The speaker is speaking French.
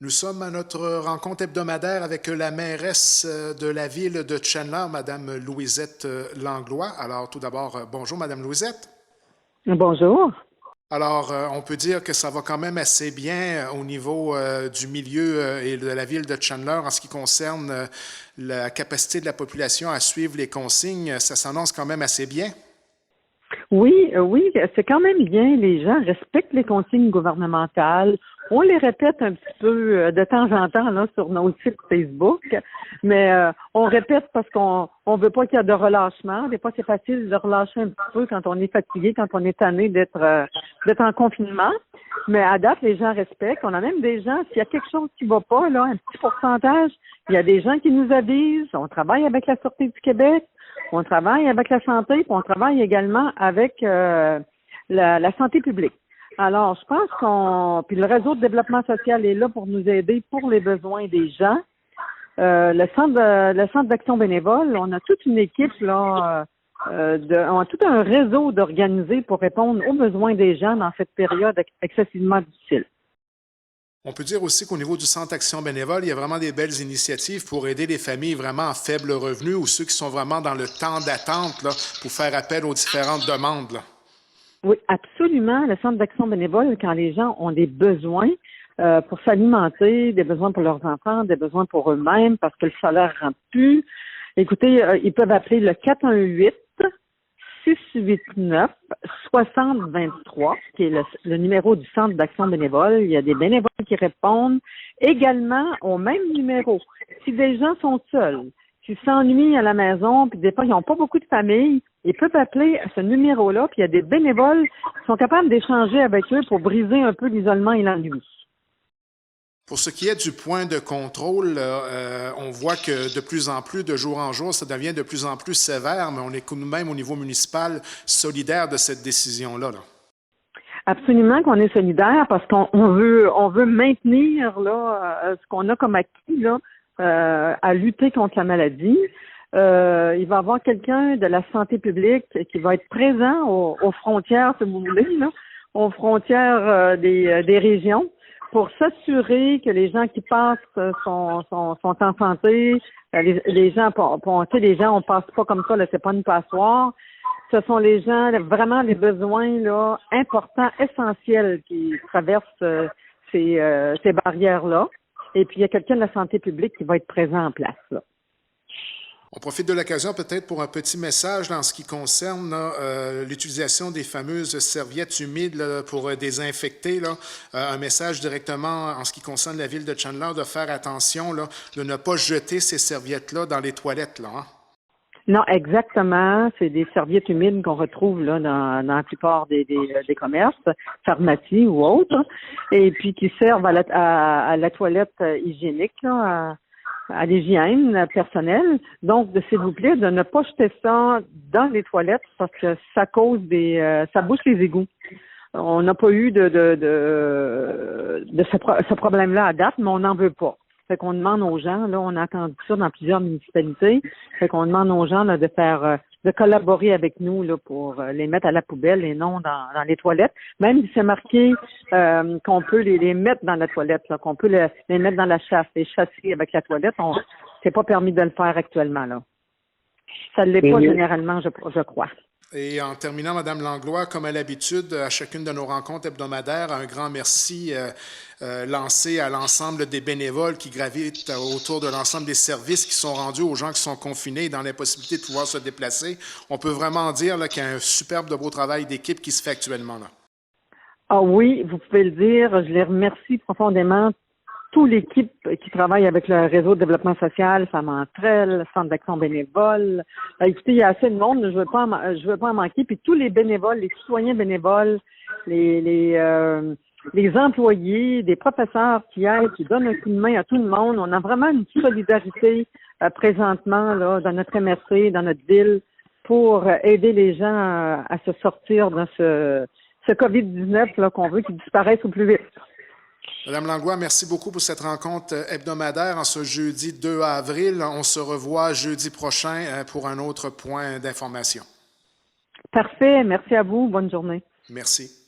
Nous sommes à notre rencontre hebdomadaire avec la mairesse de la ville de Chandler, Madame Louisette Langlois. Alors, tout d'abord, bonjour, Madame Louisette. Bonjour. Alors, on peut dire que ça va quand même assez bien au niveau du milieu et de la ville de Chandler en ce qui concerne la capacité de la population à suivre les consignes. Ça s'annonce quand même assez bien. Oui, oui, c'est quand même bien. Les gens respectent les consignes gouvernementales. On les répète un petit peu de temps en temps là sur nos sites Facebook, mais on répète parce qu'on veut pas qu'il y ait de relâchement. Des fois, c'est facile de relâcher un petit peu quand on est fatigué, quand on est tanné d'être en confinement. Mais à date, les gens respectent. On a même des gens, s'il y a quelque chose qui va pas, là, un petit pourcentage, il y a des gens qui nous avisent. On travaille avec la Sûreté du Québec. On travaille avec la santé, puis on travaille également avec la santé publique. Alors, je pense puis le réseau de développement social est là pour nous aider pour les besoins des gens. Le centre d'action bénévole, on a toute une équipe là, on a tout un réseau d'organisés pour répondre aux besoins des gens dans cette période excessivement difficile. On peut dire aussi qu'au niveau du Centre Action bénévole, il y a vraiment des belles initiatives pour aider les familles vraiment à faible revenu ou ceux qui sont vraiment dans le temps d'attente là, pour faire appel aux différentes demandes, là. Oui, absolument. Le centre d'action bénévole, quand les gens ont des besoins pour s'alimenter, des besoins pour leurs enfants, des besoins pour eux-mêmes, parce que le salaire ne rentre plus. Écoutez, ils peuvent appeler le 418-689-6023, qui est le numéro du centre d'action bénévole. Il y a des bénévoles qui répondent également au même numéro. Si des gens sont seuls, s'ils s'ennuient à la maison, puis des fois, ils n'ont pas beaucoup de famille, ils peuvent appeler à ce numéro-là, puis il y a des bénévoles qui sont capables d'échanger avec eux pour briser un peu l'isolement et l'ennui. Pour ce qui est du point de contrôle, on voit que de plus en plus, de jour en jour, ça devient de plus en plus sévère, mais on est nous-mêmes au niveau municipal solidaires de cette décision-là, là. Absolument qu'on est solidaire parce qu'on veut maintenir là ce qu'on a comme acquis là à lutter contre la maladie. Il va y avoir quelqu'un de la santé publique qui va être présent aux frontières, si vous voulez, là, aux frontières des régions, pour s'assurer que les gens qui passent sont en santé. Les gens, les gens, on passe pas comme ça, là, c'est pas une passoire. Ce sont les gens, vraiment les besoins là importants, essentiels qui traversent ces barrières-là. Et puis, il y a quelqu'un de la santé publique qui va être présent en place, là. On profite de l'occasion peut-être pour un petit message là, en ce qui concerne l'utilisation des fameuses serviettes humides là, pour désinfecter. Là, un message directement en ce qui concerne la ville de Chandler de faire attention, là, de ne pas jeter ces serviettes-là dans les toilettes, là, hein? Non, exactement. C'est des serviettes humides qu'on retrouve là dans la plupart des commerces, pharmacies ou autres, et puis qui servent à la toilette hygiénique, là, à l'hygiène personnelle. Donc, s'il vous plaît, de ne pas jeter ça dans les toilettes parce que ça cause ça bouche les égouts. On n'a pas eu de ce problème-là à date, mais on n'en veut pas. Fait qu'on demande aux gens, là, on a entendu ça dans plusieurs municipalités, fait qu'on demande aux gens là, de collaborer avec nous là, pour les mettre à la poubelle et non dans les toilettes. Même si c'est marqué qu'on peut les mettre dans la toilette, là, qu'on peut les mettre dans la chasse, les chasser avec la toilette, c'est pas permis de le faire actuellement, là. Ça ne l'est pas généralement, je crois. Et en terminant, Madame Langlois, comme à l'habitude, à chacune de nos rencontres hebdomadaires, un grand merci lancé à l'ensemble des bénévoles qui gravitent autour de l'ensemble des services qui sont rendus aux gens qui sont confinés et dans l'impossibilité de pouvoir se déplacer. On peut vraiment dire là, qu'il y a un superbe de beau travail d'équipe qui se fait actuellement là. Ah oui, vous pouvez le dire. Je les remercie profondément. Toute l'équipe qui travaille avec le réseau de développement social, Femmes entre elles, le Centre d'action bénévole. Écoutez, il y a assez de monde, je veux pas en manquer. Puis tous les bénévoles, les citoyens bénévoles, les employés, des professeurs qui aident, qui donnent un coup de main à tout le monde. On a vraiment une solidarité présentement là dans notre MRC, dans notre ville, pour aider les gens à se sortir de ce COVID-19 là qu'on veut qu'il disparaisse au plus vite. Madame Langlois, merci beaucoup pour cette rencontre hebdomadaire en ce jeudi 2 avril. On se revoit jeudi prochain pour un autre point d'information. Parfait. Merci à vous. Bonne journée. Merci.